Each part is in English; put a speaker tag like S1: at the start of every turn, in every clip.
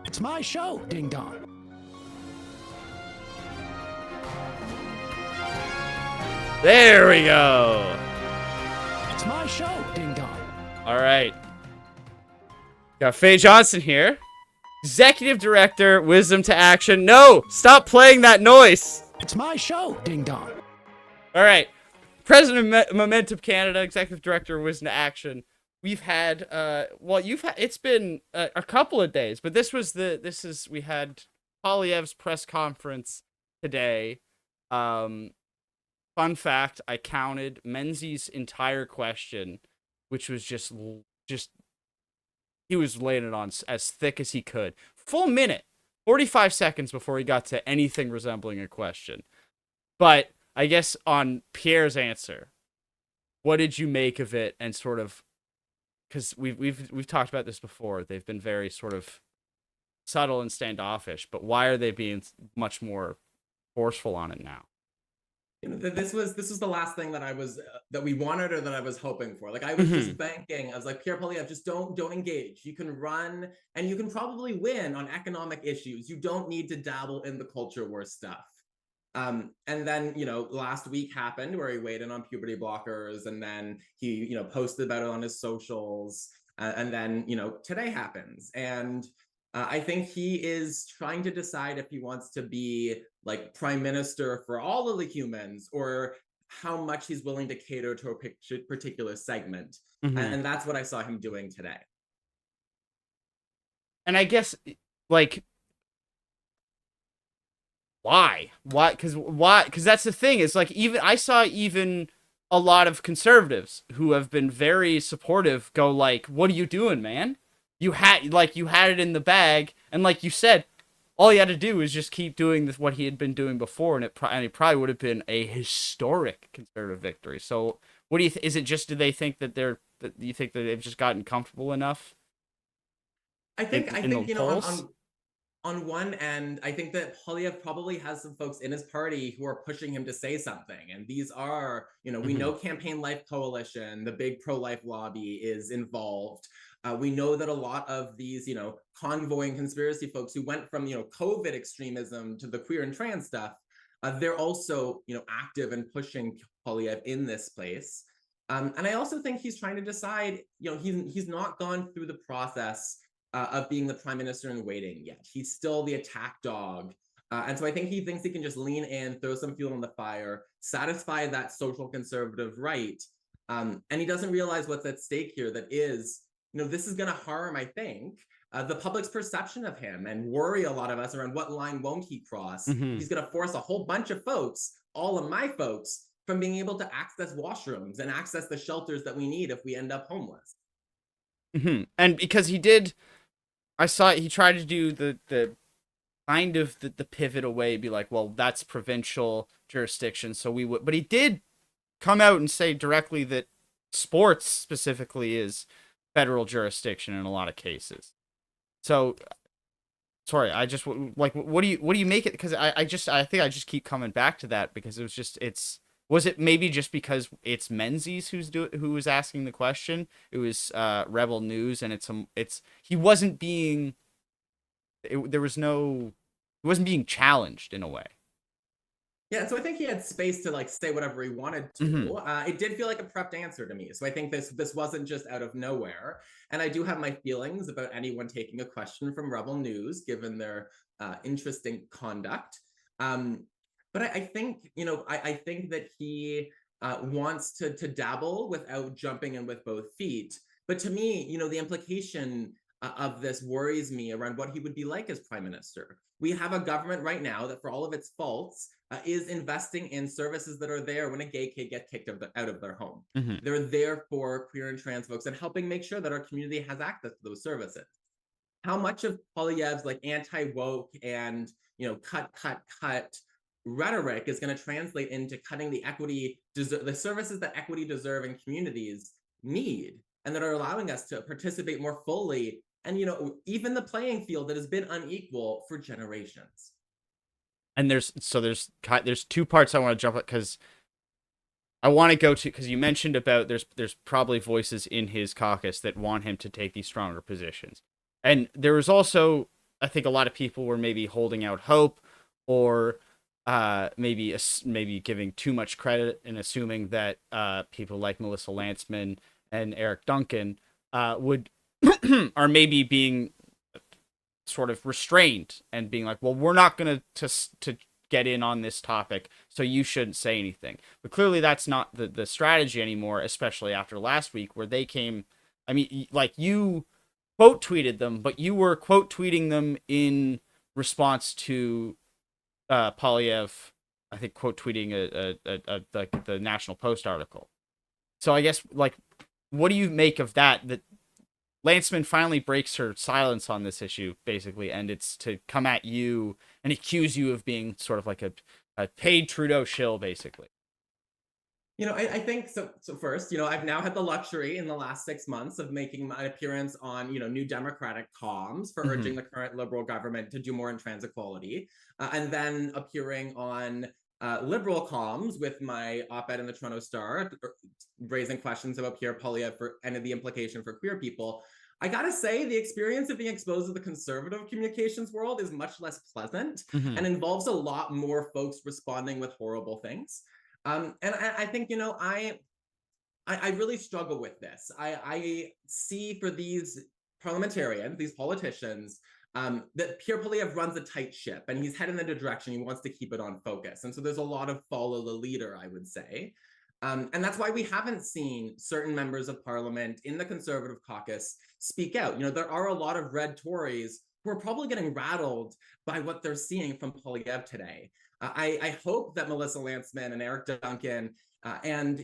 S1: It's my show, ding dong.
S2: There we go.
S1: It's my show, ding dong.
S2: All right. Got Faye Johnson here. Executive Director, Wisdom to Action. No! Stop playing that noise!
S1: It's my show, ding dong.
S2: All right. President of Momentum Canada, Executive Director, Wisdom to Action. We've had, it's been a couple of days, but we had Poilievre's press conference today. Fun fact, I counted Menzies' entire question, which was just he was laying it on as thick as he could. Full minute, 45 seconds before he got to anything resembling a question. But I guess on Pierre's answer, what did you make of it? And sort of, because we've talked about this before, they've been very sort of subtle and standoffish, but why are they being much more forceful on it now?
S3: This was the last thing that I was that we wanted or that I was hoping for. Like I was just banking. I was like, Pierre Poilievre, just don't engage. You can run and you can probably win on economic issues. You don't need to dabble in the culture war stuff. And then, last week happened where he weighed in on puberty blockers, and then he, posted about it on his socials. And then, today happens. And I think he is trying to decide if he wants to be like prime minister for all of the humans, or how much he's willing to cater to a particular segment. And that's what I saw him doing today.
S2: And I guess, like, why? Because that's the thing. It's like, I saw even a lot of conservatives who have been very supportive go like, "What are you doing, man? You had it in the bag," and like you said, all he had to do was just keep doing what he had been doing before, and it probably would have been a historic conservative victory. So, what do you? Is it just do they think that you think that they've just gotten comfortable enough?
S3: I think on one end, I think that Poilievre probably has some folks in his party who are pushing him to say something, and these are we know Campaign Life Coalition, the big pro-life lobby, is involved. We know that a lot of these, convoying conspiracy folks who went from, COVID extremism to the queer and trans stuff, they're also, active and pushing Poilievre in this place. And I also think he's trying to decide, he's not gone through the process of being the prime minister in waiting yet. He's still the attack dog. And so I think he thinks he can just lean in, throw some fuel on the fire, satisfy that social conservative right. And he doesn't realize what's at stake here, that is, this is going to harm, I think, the public's perception of him, and worry a lot of us around what line won't he cross. He's going to force a whole bunch of folks, all of my folks, from being able to access washrooms and access the shelters that we need if we end up homeless.
S2: And because he did, I saw he tried to do the kind of the pivot away, be like, well, that's provincial jurisdiction, so we would, but he did come out and say directly that sports specifically is federal jurisdiction in a lot of cases. So, sorry, I just like, what do you make it? Because I think I just keep coming back to that, because it was just, was it maybe just because it's Menzies who was asking the question? It was Rebel News, and he wasn't being, he wasn't being challenged in a way.
S3: Yeah, so I think he had space to say whatever he wanted to. It did feel like a prepped answer to me. So I think this wasn't just out of nowhere. And I do have my feelings about anyone taking a question from Rebel News, given their interesting conduct. But I think, I think that he wants to dabble without jumping in with both feet. But to me, the implication of this worries me around what he would be like as prime minister. We have a government right now that, for all of its faults, is investing in services that are there when a gay kid gets kicked out of their home. They're there for queer and trans folks, and helping make sure that our community has access to those services. How much of Poilievre's anti-woke and cut rhetoric is going to translate into cutting the services that equity deserving communities need, and that are allowing us to participate more fully, and even the playing field that has been unequal for generations.
S2: And there's two parts I want to jump at, because I want to go to, because you mentioned about there's probably voices in his caucus that want him to take these stronger positions, and there was also I think a lot of people were maybe holding out hope, or maybe giving too much credit and assuming that people like Melissa Lantsman and Eric Duncan would are maybe being sort of restrained and being like, well, we're not going to get in on this topic, so you shouldn't say anything. But clearly that's not the strategy anymore, especially after last week where they came. I mean, like, you quote tweeted them, but you were quote tweeting them in response to Poilievre, I think, quote tweeting like the National Post article. So I guess, like, what do you make of that? That Lantsman finally breaks her silence on this issue, basically, and it's to come at you and accuse you of being sort of like a paid Trudeau shill, basically.
S3: I think so. So first, I've now had the luxury in the last 6 months of making my appearance on, New Democratic comms for urging the current Liberal government to do more in trans equality, and then appearing on Liberal comms with my op-ed in the Toronto Star, raising questions about Pierre Poilievre and the implication for queer people. I gotta say, the experience of being exposed to the conservative communications world is much less pleasant and involves a lot more folks responding with horrible things. And I think, I really struggle with this. I see for these parliamentarians, these politicians, that Pierre Poilievre runs a tight ship and he's heading in a direction he wants to keep it on focus. And so there's a lot of follow the leader, I would say. And that's why we haven't seen certain members of parliament in the Conservative caucus speak out. There are a lot of red Tories who are probably getting rattled by what they're seeing from Poilievre today. I hope that Melissa Lantsman and Eric Duncan and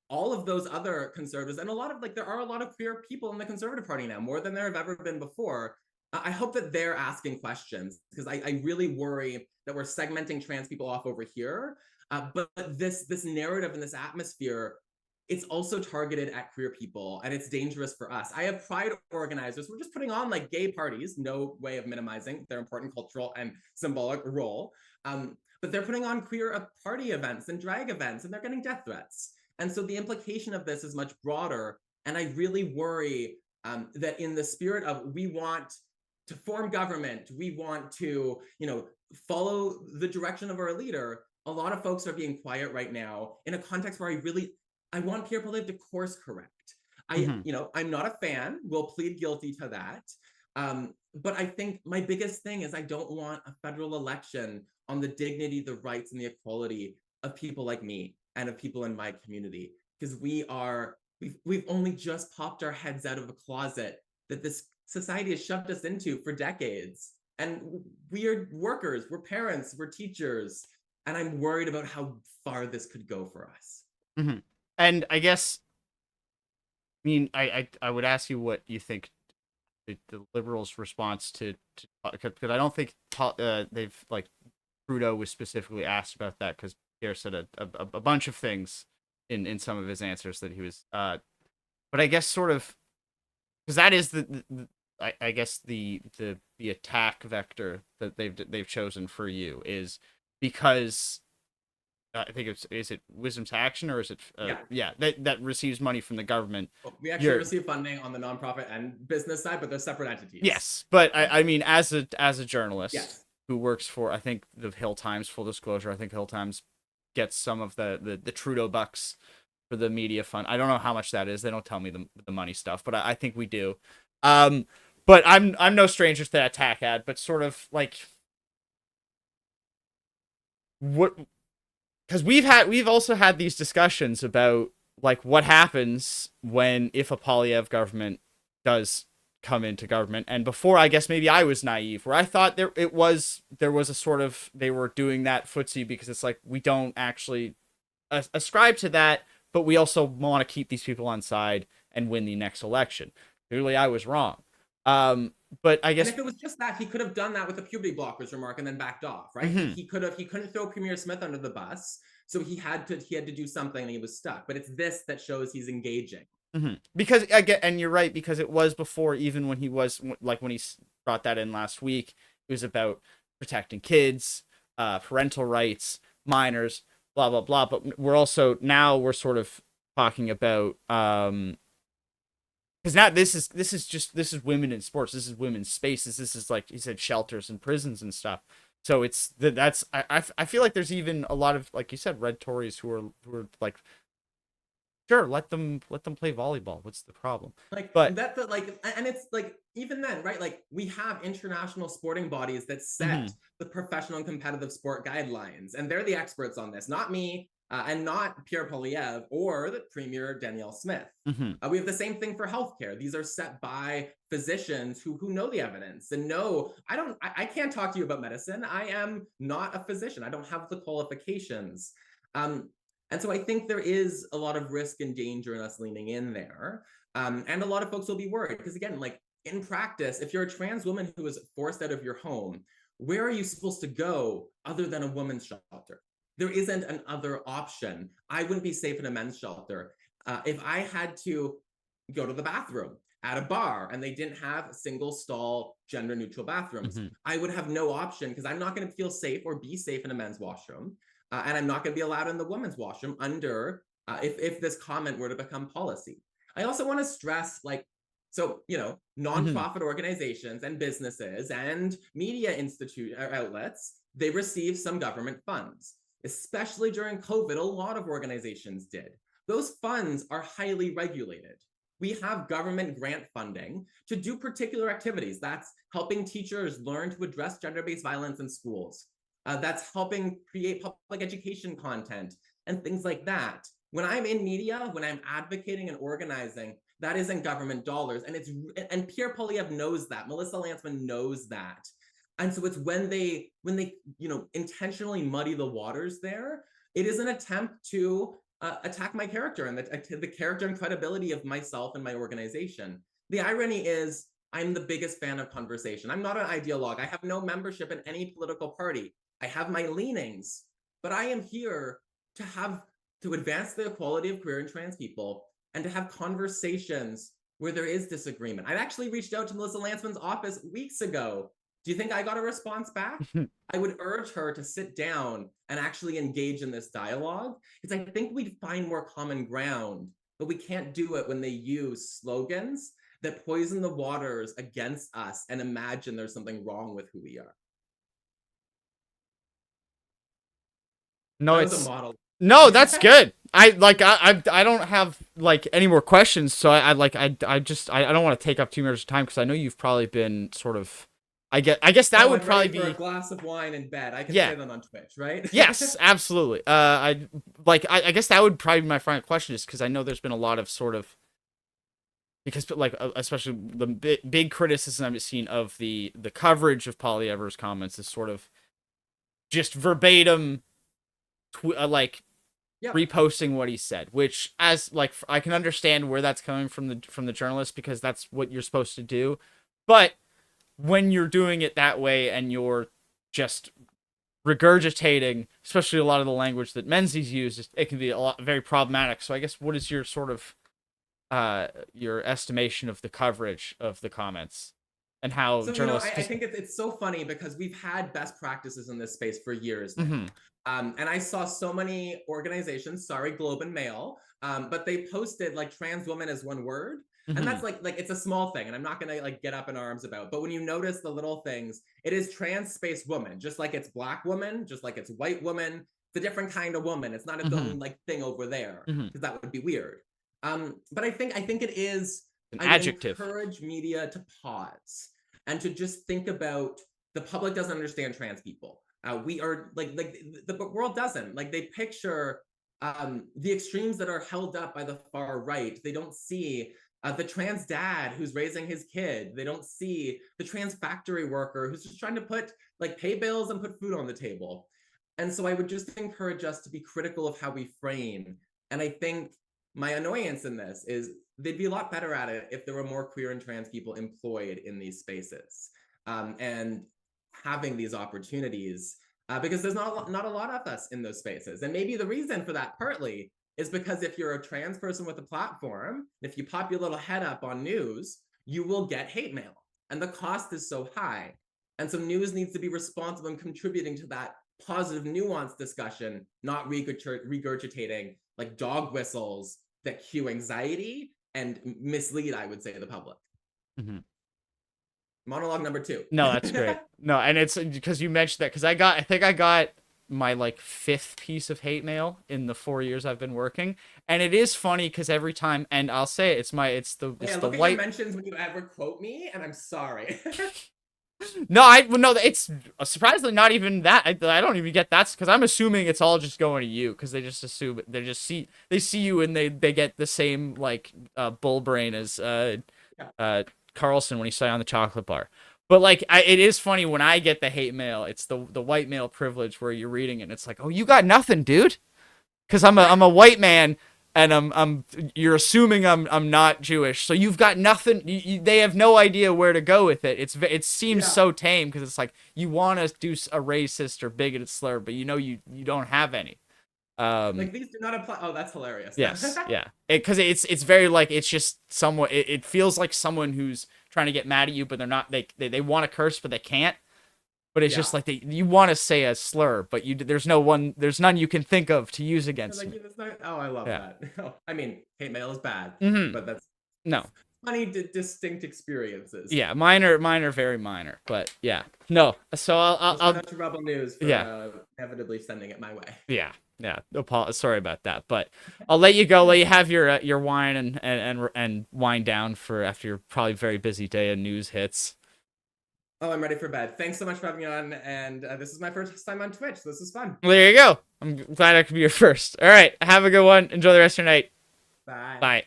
S3: all of those other conservatives, and there are a lot of queer people in the Conservative Party now, more than there have ever been before. I hope that they're asking questions, because I really worry that we're segmenting trans people off over here. But this narrative and this atmosphere, it's also targeted at queer people, and it's dangerous for us. I have pride organizers. We're just putting on like gay parties, no way of minimizing their important cultural and symbolic role. But they're putting on queer party events and drag events, and they're getting death threats. And so the implication of this is much broader. And I really worry that in the spirit of, we want to form government, we want to, follow the direction of our leader, a lot of folks are being quiet right now in a context where I want Pierre Poilievre to course correct. I'm not a fan. We'll plead guilty to that. But I think my biggest thing is I don't want a federal election on the dignity, the rights, and the equality of people like me and of people in my community, because we've only just popped our heads out of a closet that this society has shoved us into for decades. And we are workers, we're parents, we're teachers, and I'm worried about how far this could go for us.
S2: And I guess, I mean, I would ask you what you think the Liberals' response to because I don't think they've, like, Trudeau was specifically asked about that, because Pierre said a bunch of things in some of his answers that he was but I guess sort of, because that is I guess the attack vector that they've chosen for you, is because I think is it Wisdom to Action, or is it that receives money from the government.
S3: We actually receive funding on the nonprofit and business side, but they're separate entities.
S2: Yes, but I mean, as a journalist,
S3: yes,
S2: who works for, I think, the Hill Times, full disclosure, I think Hill Times gets some of the Trudeau bucks for the media fund. I don't know how much that is. They don't tell me the money stuff, but I think we do. But I'm no stranger to that attack ad, but sort of like, what, because we've also had these discussions about, like, what happens if a Poilievre government does come into government. And before, I guess maybe I was naive, where I thought there was a sort of, they were doing that footsie because it's like, we don't actually ascribe to that, but we also want to keep these people on side and win the next election. Clearly I was wrong. But I guess,
S3: and if it was just that, he could have done that with the puberty blockers remark and then backed off, right? He couldn't throw Premier Smith under the bus, so he had to do something, and he was stuck. But it's this that shows he's engaging.
S2: Because again, and you're right, because it was before, even when he was, like, when he brought that in last week, it was about protecting kids, parental rights, minors, blah blah blah. But we're sort of talking about, because Because now this is women in sports. This is women's spaces. This is, like you said, shelters and prisons and stuff. So it's that's I feel like there's even a lot of, like you said, red Tories who are like, sure, let them play volleyball. What's the problem?
S3: Like
S2: But
S3: that like, and it's like, even then, right? Like, we have international sporting bodies that set the professional and competitive sport guidelines, and they're the experts on this, not me, and not Pierre Poilievre or the Premier Danielle Smith. We have the same thing for healthcare. These are set by physicians who know the evidence and know. I can't talk to you about medicine. I am not a physician. I don't have the qualifications. And so I think there is a lot of risk and danger in us leaning in there. And a lot of folks will be worried because, again, like, in practice, if you're a trans woman who is forced out of your home, where are you supposed to go other than a woman's shelter? There isn't another option. I wouldn't be safe in a men's shelter. If I had to go to the bathroom at a bar and they didn't have single stall gender neutral bathrooms, I would have no option because I'm not going to feel safe or be safe in a men's washroom. And I'm not going to be allowed in the women's washroom under if this comment were to become policy. I also want to stress, like, so, nonprofit organizations and businesses and media outlets, they receive some government funds, especially during COVID. A lot of organizations did. Those funds are highly regulated. We have government grant funding to do particular activities. That's helping teachers learn to address gender-based violence in schools. That's helping create public education content and things like that. When I'm in media, when I'm advocating and organizing, that isn't government dollars. And Pierre Poilievre knows that. Melissa Lantsman knows that. And so it's when they intentionally muddy the waters there, it is an attempt to attack my character and the character and credibility of myself and my organization. The irony is, I'm the biggest fan of conversation. I'm not an ideologue. I have no membership in any political party. I have my leanings, but I am here to advance the equality of queer and trans people and to have conversations where there is disagreement. I actually reached out to Melissa Lantsman's office weeks ago. Do you think I got a response back? I would urge her to sit down and actually engage in this dialogue, because I think we'd find more common ground, but we can't do it when they use slogans that poison the waters against us and imagine there's something wrong with who we are.
S2: no,
S3: That was
S2: it's
S3: a model.
S2: no, that's good. I don't have like any more questions, so I don't want to take up too much time because I know you've probably been sort of. I guess that would
S3: I'm
S2: probably
S3: ready for
S2: be
S3: a glass of wine in bed. I can
S2: Yeah.
S3: say that on Twitch, right?
S2: Yes, absolutely. I guess that would probably be my final question, is because I know there's been a lot of sort of, because like especially the big criticism I've seen of the coverage of Poilievre's comments is sort of just verbatim,
S3: Yep.
S2: reposting what he said, which, as like, I can understand where that's coming from the journalist, because that's what you're supposed to do, but when you're doing it that way and you're just regurgitating, especially a lot of the language that Menzies used, it can be very problematic. So I guess, what is your sort of your estimation of the coverage of the comments and how
S3: So,
S2: journalists?
S3: I think it's so funny because we've had best practices in this space for years now. And I saw so many organizations, sorry, Globe and Mail, but they posted like trans woman as one word. And that's like it's a small thing, and I'm not gonna like get up in arms about. But when you notice the little things, it is trans space woman, just like it's black woman, just like it's white woman. It's a different kind of woman. It's not its own like thing over there, because that would be weird. But I think it is
S2: An
S3: I would
S2: adjective.
S3: encourage media to pause and to just think about, the public doesn't understand trans people. We are like the world doesn't, like, they picture the extremes that are held up by the far right. They don't see the trans dad who's raising his kid. They don't see the trans factory worker who's just trying to pay bills and put food on the table. And so I would just encourage us to be critical of how we frame. And I think my annoyance in this is they'd be a lot better at it if there were more queer and trans people employed in these spaces, and having these opportunities, because there's not a lot of us in those spaces. And maybe the reason for that partly is because if you're a trans person with a platform, if you pop your little head up on news, you will get hate mail, and the cost is so high. And so news needs to be responsible and contributing to that positive, nuanced discussion, not regurgitating like dog whistles that cue anxiety and mislead, I would say, the public.
S2: Mhm.
S3: Monologue number 2.
S2: No, that's great. No, and it's because you mentioned that because I think I got my like 5th piece of hate mail in the 4 years I've been working, and it is funny because every time, and I'll say it, it's the
S3: Yeah,
S2: the
S3: look at your
S2: white.
S3: mentions when you ever quote me, and I'm sorry.
S2: No, it's surprisingly not even that. I don't even get that because I'm assuming it's all just going to you because they just assume they see you and they get the same like bull brain as Carlson when he saw on the chocolate bar. But like it is funny when I get the hate mail. It's the white male privilege where you're reading it and it's like, oh, you got nothing, dude, because I'm a white man and you're assuming I'm not Jewish, so you've got nothing. They have no idea where to go with it. It seems so tame because it's like you want to do a racist or bigoted slur, but you know you don't have any.
S3: Like these do not apply. Oh, that's hilarious.
S2: Yes, yeah, because it's very like it's just someone. It feels like someone who's trying to get mad at you, but they're not. They want to curse, but they can't. But it's just like you want to say a slur, but there's none you can think of to use against
S3: like,
S2: me.
S3: Oh, I love that. Oh, I mean, hate mail is bad, but that's
S2: No.
S3: funny, distinct experiences.
S2: Yeah, minor, very minor, but yeah, no. So I'll
S3: to Rebel News for inevitably sending it my way.
S2: Yeah. Sorry about that, but I'll let you go. Let you have your wine and wind down for after your probably very busy day of news hits.
S3: Oh, I'm ready for bed. Thanks so much for having me on, and this is my first time on Twitch, so this is fun.
S2: Well, there you go. I'm glad I could be your first. All right, have a good one. Enjoy the rest of your night.
S3: Bye.
S2: Bye.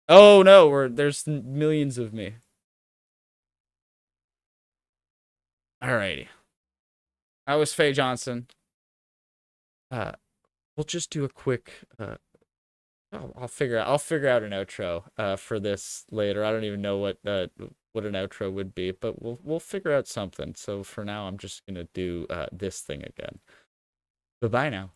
S2: Oh no, there's millions of me. Alrighty. I was Faye Johnson. We'll just do a quick. I'll figure out an outro for this later. I don't even know what an outro would be, but we'll figure out something. So for now, I'm just gonna do this thing again. Bye bye now.